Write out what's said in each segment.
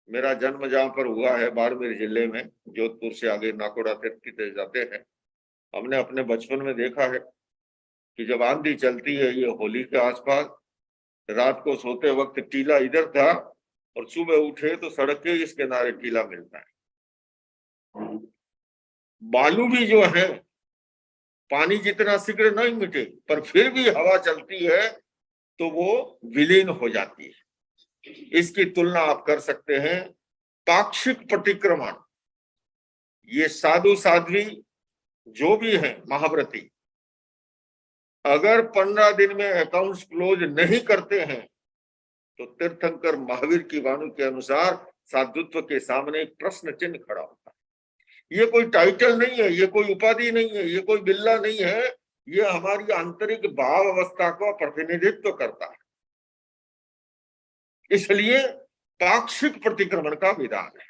मेरा जन्म जहाँ पर हुआ है बाड़मेर जिले में, जोधपुर से आगे नाकोड़ा तीर्थ की तरफ जाते हैं। हमने अपने बचपन में देखा है कि जब आंधी चलती है, ये होली के आसपास, रात को सोते वक्त टीला इधर था और सुबह उठे तो सड़क के इस किनारे टीला मिलता है। बालू भी जो है पानी जितना शीघ्र नहीं मिटे, पर फिर भी हवा चलती है तो वो विलीन हो जाती है। इसकी तुलना आप कर सकते हैं पाक्षिक प्रतिक्रमण। ये साधु साध्वी जो भी है महाव्रती, अगर 15 दिन में अकाउंट्स क्लोज नहीं करते हैं तो तीर्थंकर महावीर की वाणी के अनुसार साधुत्व के सामने एक प्रश्न चिन्ह खड़ा होता है। ये कोई टाइटल नहीं है, ये कोई उपाधि नहीं है, ये कोई बिल्ला नहीं है, ये हमारी आंतरिक भाव अवस्था का प्रतिनिधित्व करता है। इसलिए पाक्षिक प्रतिक्रमण का विधान है।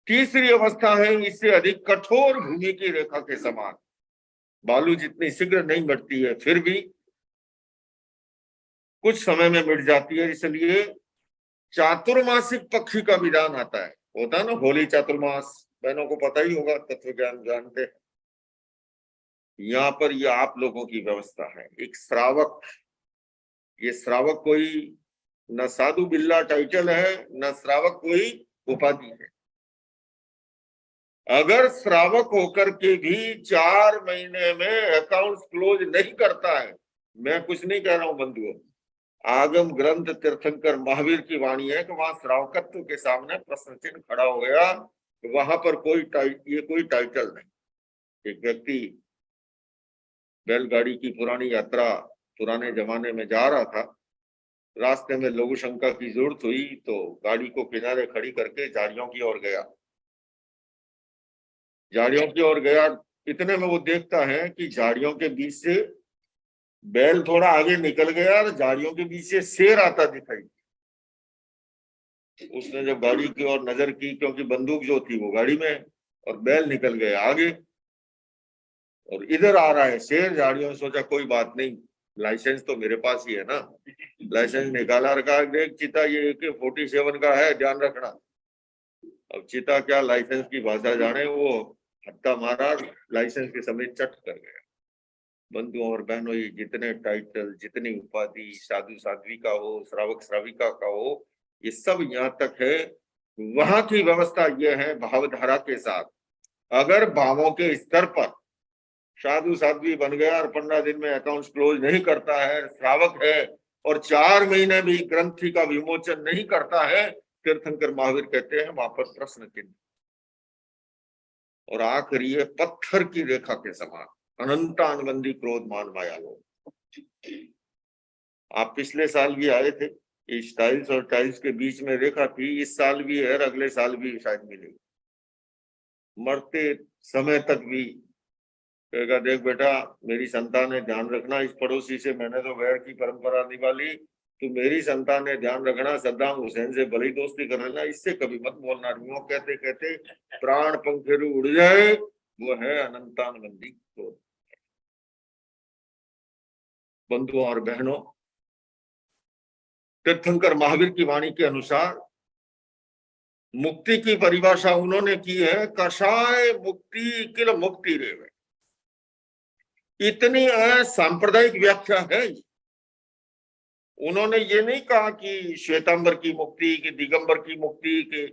तीसरी अवस्था है इससे अधिक कठोर भूमि की रेखा के समान। बालू जितनी शीघ्र नहीं मिटती है, फिर भी कुछ समय में मिट जाती है। इसलिए चातुर्मासिक पक्षी का विधान आता है। होता है ना होली चातुर्मास, बहनों को पता ही होगा, तत्व ज्ञान जानते हैं। यहाँ पर ये आप लोगों की व्यवस्था है। एक श्रावक, ये श्रावक कोई न साधु बिल्ला टाइटल है, न श्रावक कोई उपाधि है। अगर श्रावक होकर के भी 4 महीने में अकाउंट्स क्लोज नहीं करता है, मैं कुछ नहीं कह रहा हूं बंधुओं, आगम ग्रंथ तीर्थंकर महावीर की वाणी है कि वहां श्रावकत्व के सामने प्रश्न चिन्ह खड़ा हो गया। वहां पर ये कोई टाइटल नहीं। एक व्यक्ति बैलगाड़ी की पुरानी यात्रा पुराने जमाने में जा रहा था, रास्ते में लघु शंका की जरूरत हुई तो गाड़ी को किनारे खड़ी करके झाड़ियों की ओर गया। झाड़ियों की ओर गया, इतने में वो देखता है कि झाड़ियों के बीच से बैल थोड़ा आगे निकल गया और झाड़ियों के बीच से शेर आता दिखाई। उसने जब गाड़ी की ओर नजर की, क्योंकि बंदूक जो थी वो गाड़ी में, और बैल निकल गए आगे और इधर आ रहा है शेर झाड़ियों में। सोचा कोई बात नहीं, लाइसेंस तो मेरे पास ही है ना। लाइसेंस निकाला, रखा, देख चिता ये AK-47 का है, ध्यान रखना। अब चिता क्या लाइसेंस की भाषा जाने, वो हत्ता मारा, लाइसेंस के समेत चट कर गया। बंधुओं और बहनों, ये जितने टाइटल, जितनी उपाधि साधु साध्वी का हो, श्रावक श्राविका का हो, ये सब यहाँ तक है। वहां की व्यवस्था ये है भावधारा के साथ। अगर भावों के स्तर पर साधु साध्वी बन गया और 15 दिन में अकाउंट्स क्लोज नहीं करता है, श्रावक है और 4 महीने भी ग्रंथि का विमोचन नहीं करता है, तीर्थंकर महावीर कहते हैं वहां पर प्रश्न चिन्ह। और आखिरी है पत्थर की रेखा के समान अनंतानबंदी क्रोध मान माया लोग। आप पिछले साल भी आए थे, इस टाइल्स और टाइल्स के बीच में रेखा थी। इस साल भी है और अगले साल भी शायद मिलेगी। मरते समय तक भी कहेगा, देख बेटा मेरी संतान है, ध्यान रखना, इस पड़ोसी से मैंने तो वैर की परंपरा निभाली, तो मेरी संतान है, ध्यान रखना, सद्दाम हुसैन से भली दोस्ती कर लेना, इससे कभी मत बोलना। वो कहते कहते प्राण पंखेरु उड़ जाए, वो है अनंतानबंदी क्रोध। बंधुओं और बहनों, तीर्थंकर महावीर की वाणी के अनुसार मुक्ति की परिभाषा उन्होंने की है कषाय मुक्ति किल मुक्ति रेवे। इतनी सांप्रदायिक व्याख्या है। उन्होंने ये नहीं कहा कि श्वेतांबर की मुक्ति, कि दिगंबर की मुक्ति, के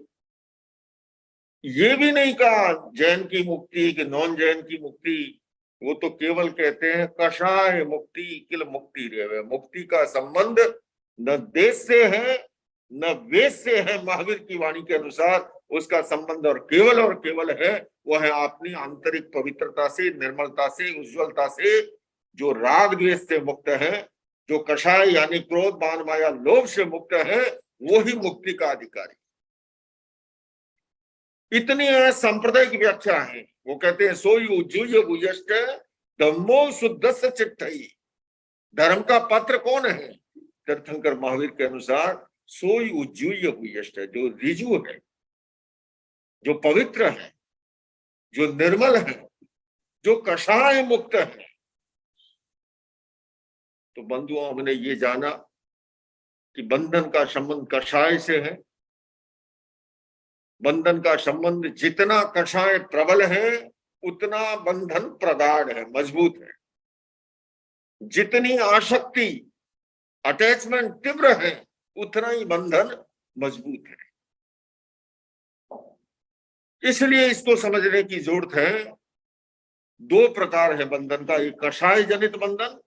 ये भी नहीं कहा जैन की मुक्ति, कि नॉन जैन की मुक्ति। वो तो केवल कहते हैं कषाय मुक्ति किल मुक्ति रेवे। मुक्ति का संबंध न देश से है न वेश से है। महावीर की वाणी के अनुसार उसका संबंध और केवल है वो है अपनी आंतरिक पवित्रता से, निर्मलता से, उज्ज्वलता से, जो राग द्वेष से मुक्त है, जो कषाय यानी क्रोध मान माया लोभ से मुक्त है, वो ही मुक्ति का अधिकारी। इतनी सांप्रदायिक व्याख्या है। वो कहते हैं सोई उज्जूय भुजष्ट धम्मो शुद्ध चिट्ठई। धर्म का पत्र कौन है? तीर्थंकर महावीर के अनुसार सोई उज्जूय भुजष्ट है, जो रिजु है, जो पवित्र है, जो निर्मल है, जो कषाय मुक्त है। तो बंधुओं, हमने ये जाना कि बंधन का संबंध कषाय से है बंधन का संबंध जितना कषाय प्रबल है उतना बंधन प्रगाढ़ है, मजबूत है। जितनी आसक्ति अटैचमेंट तीव्र है उतना ही बंधन मजबूत है। इसलिए इसको समझने की जरूरत है। दो प्रकार है बंधन का, एक कषाय जनित बंधन,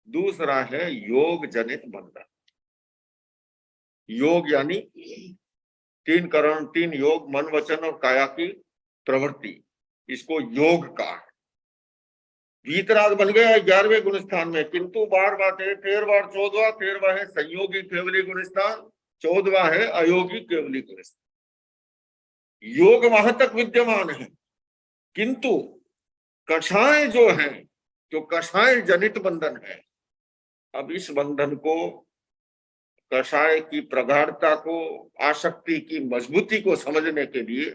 दूसरा है योग जनित बंधन। योग यानी तीन करण, तीन योग, मन वचन और काया की प्रवृत्ति, इसको योग का है। वीतराग बन गया 11वें गुण स्थान में, किंतु बार बात है 13वां 14वां, 13वां है संयोगी केवली गुण स्थान, 14वां है अयोगी केवली गुण स्थान। योग वहां तक विद्यमान है, किंतु कषाय जो है, जो कषाय जनित बंधन है, अब इस बंधन को, कषाय की प्रगाढ़ता को, आसक्ति की मजबूती को समझने के लिए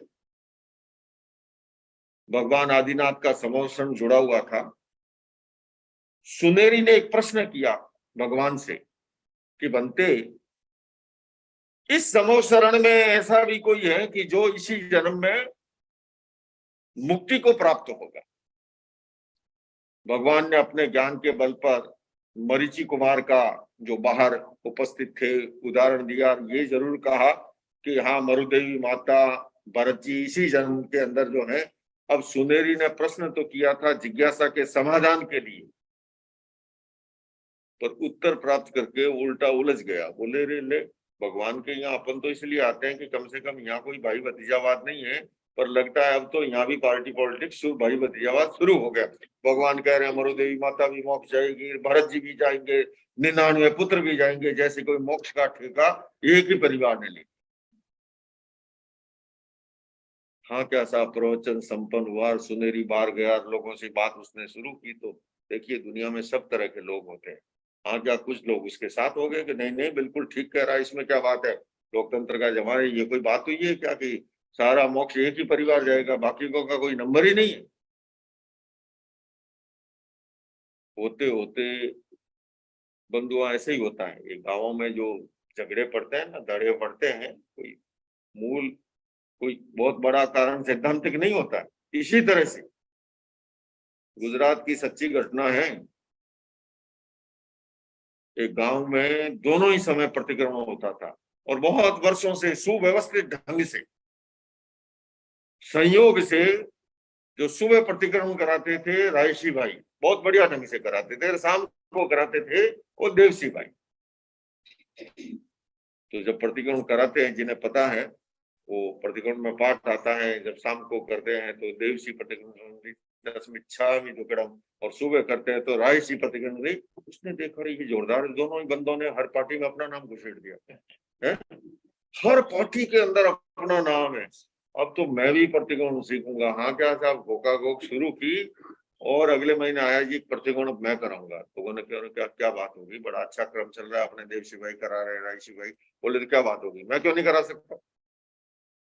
भगवान आदिनाथ का समोषण जुड़ा हुआ था। सुनेरी ने एक प्रश्न किया भगवान से कि बनते, इस समोशरण में ऐसा भी कोई है कि जो इसी जन्म में मुक्ति को प्राप्त होगा? भगवान ने अपने ज्ञान के बल पर मरीचि कुमार का, जो बाहर उपस्थित थे, उदाहरण दिया। ये जरूर कहा कि हाँ, मरुदेवी माता, भरत जी इसी जन्म के अंदर जो है। अब सुनेरी ने प्रश्न तो किया था जिज्ञासा के समाधान के लिए, पर उत्तर प्राप्त करके उल्टा उलझ गया। बोले रे ले, भगवान के यहाँ अपन तो इसलिए आते हैं कि कम से कम यहाँ कोई भाई भतीजावाद नहीं है, पर लगता है अब तो यहाँ भी पार्टी पॉलिटिक्स, भाई भतीजावाद शुरू हो गया। भगवान कह रहे हैं मरुदेवी माता भी मोक्ष जाएगी, भरत जी भी जाएंगे, 99 पुत्र भी जाएंगे, जैसे कोई मोक्ष का ठेका एक ही परिवार ने लिया। हाँ, क्या सा प्रवचन संपन्न हुआ, सुनेरी बार गया, लोगों से बात उसने शुरू की। तो देखिए, दुनिया में सब तरह के लोग होते हैं। हाँ, क्या कुछ लोग उसके साथ हो गए कि नहीं नहीं बिल्कुल ठीक कह रहा है, इसमें क्या बात है, लोकतंत्र का जमाना है, ये कोई बात हुई है क्या कि सारा मोक्ष एक ही परिवार जाएगा, बाकी को का कोई नंबर ही नहीं है? होते होते बंधुआ ऐसे ही होता है। ये गाँवों में जो झगड़े पड़ते हैं ना, दड़े पड़ते हैं, कोई मूल, कोई बहुत बड़ा कारण सैद्धांतिक नहीं होता है। इसी तरह से गुजरात की सच्ची घटना है। एक गांव में दोनों ही समय प्रतिक्रमण होता था और बहुत वर्षों से सुव्यवस्थित ढंग से, संयोग से, जो सुबह प्रतिक्रमण कराते थे रायसी भाई, बहुत बढ़िया ढंग से कराते थे, शाम को कराते थे वो देवसी भाई। तो जब प्रतिक्रमण कराते हैं, जिन्हें पता है, वो प्रतिक्रमण में पाठ आता है, जब शाम को करते हैं तो देवसी प्रतिक्रमण दशमिच्छामि दुक्कड़म, और सुबह करते हैं तो रायसी प्रतिक्रमण। उसने देखा ये जोरदार, दोनों ही बंदों ने हर पार्टी में अपना नाम घुसेड़ दिया है, हर पार्टी के अंदर अपना नाम है। अब तो मैं भी प्रतिक्रमण सीखूंगा। हाँ, क्या साहब, गोका गोक शुरू की और अगले महीने आया जी प्रतिक्रमण मैं कराऊंगा। तो उन्होंने क्या क्या बात होगी, बड़ा अच्छा क्रम चल रहा है, अपने देवसी भाई करा रहे, रायसी भाई। बोले तो क्या बात होगी, मैं क्यों नहीं करा सकता,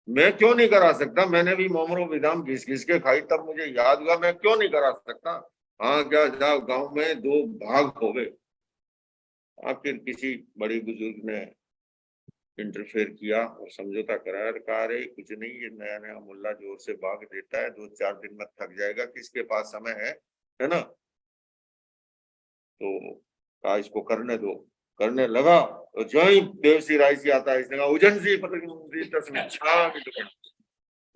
मैं क्यों नहीं करा सकता, मैंने भी मोमरो विधान घिस घिस के खाई, तब मुझे याद हुआ, मैं क्यों नहीं करा सकता। हाँ, क्या जाओ, गांव में दो भाग हो गए। आखिर किसी बड़ी बुजुर्ग ने इंटरफेयर किया और समझौता कराया, कहा रहे कुछ नहीं, ये नया नया मुल्ला जोर से भाग देता है, 2-4 दिन में थक जाएगा, किसके पास समय है ना। तो कहा इसको करने दो, करने लगा तो जो ही देवसी रायसी आता है, इसने कहा उजन सी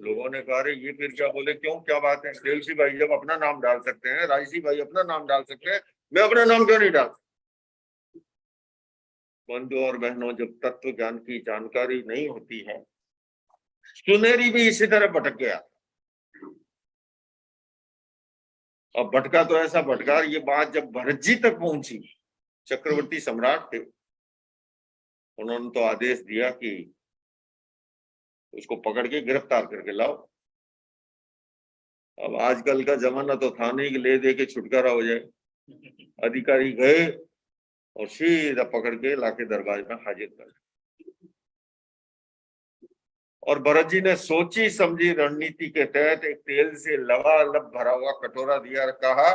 लोगों ने कहा ये फिर क्या, बोले क्यों, क्या बात है, देवसी भाई जब अपना नाम डाल सकते हैं, रायसी भाई अपना नाम डाल सकते हैं, मैं अपना नाम क्यों नहीं डाल। बंधु और बहनों, जब तत्व ज्ञान की जानकारी नहीं होती है, सुनेरी भी इसी तरह भटक गया। अब भटका तो ऐसा भटका, ये बात जब भरत जी तक पहुंची, चक्रवर्ती सम्राट थे, उन्होंने तो आदेश दिया कि उसको पकड़ के गिरफ्तार करके लाओ। अब आजकल का जमाना तो था नहीं कि ले दे के छुटकारा हो जाए। अधिकारी गए और सीधा पकड़ के लाके दरबार में हाजिर कर। और भरत जी ने सोची समझी रणनीति के तहत एक तेल से लबालब भरा हुआ कटोरा दिया और कहा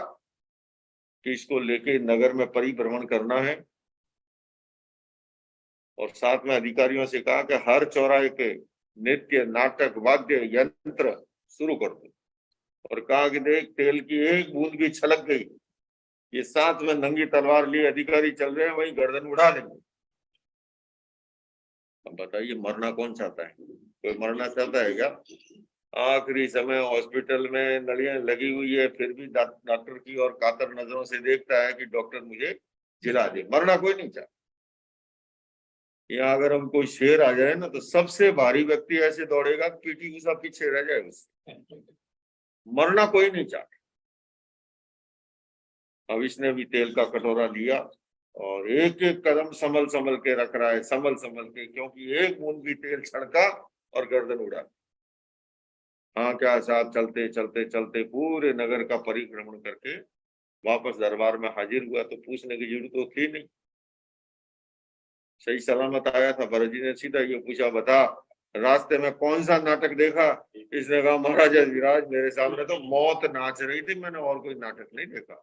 कि इसको लेके नगर में परिभ्रमण करना है, और साथ में अधिकारियों से कहा कि हर चौराहे पे नृत्य, नाटक, वाद्य यंत्र शुरू कर दो और कहा कि देख तेल की एक बूंद भी छलक गई, ये साथ में नंगी तलवार लिए अधिकारी चल रहे हैं, वही गर्दन उड़ा देंगे। अब बताइए मरना कौन चाहता है? कोई मरना चाहता है क्या? आखिरी समय हॉस्पिटल में नलियां लगी हुई है, फिर भी डॉक्टर की और कातर नजरों से देखता है कि डॉक्टर मुझे जिला दे। मरना कोई नहीं चाहता। यहाँ अगर हम कोई शेर आ जाए ना तो सबसे भारी व्यक्ति ऐसे दौड़ेगा, पीटी उषा पीछे रह जाए उससे। मरना कोई नहीं चाहता। अब इसने भी तेल का कटोरा लिया और एक एक कदम संभल संभल के रख रहा है, संभल संभल के, क्योंकि एक बूंद भी तेल छड़का और गर्दन उड़ा। हाँ क्या साहब, चलते चलते चलते पूरे नगर का परिभ्रमण करके वापस दरबार में हाजिर हुआ तो पूछने की जरूरत तो थी नहीं, सही सलामत आया था। भरत जी ने सीधा ये पूछा, बता रास्ते में कौन सा नाटक देखा? इसने कहा महाराज अधिराज मेरे सामने तो मौत नाच रही थी, मैंने और कोई नाटक नहीं देखा।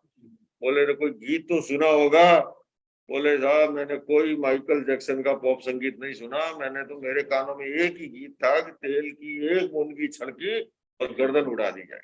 बोले रे कोई गीत तो सुना होगा? बोले साहब मैंने कोई माइकल जैक्सन का पॉप संगीत नहीं सुना, मैंने तो मेरे कानों में एक ही गीत था कि तेल की एक बूंद की छलकी और गर्दन उड़ा दी जाए।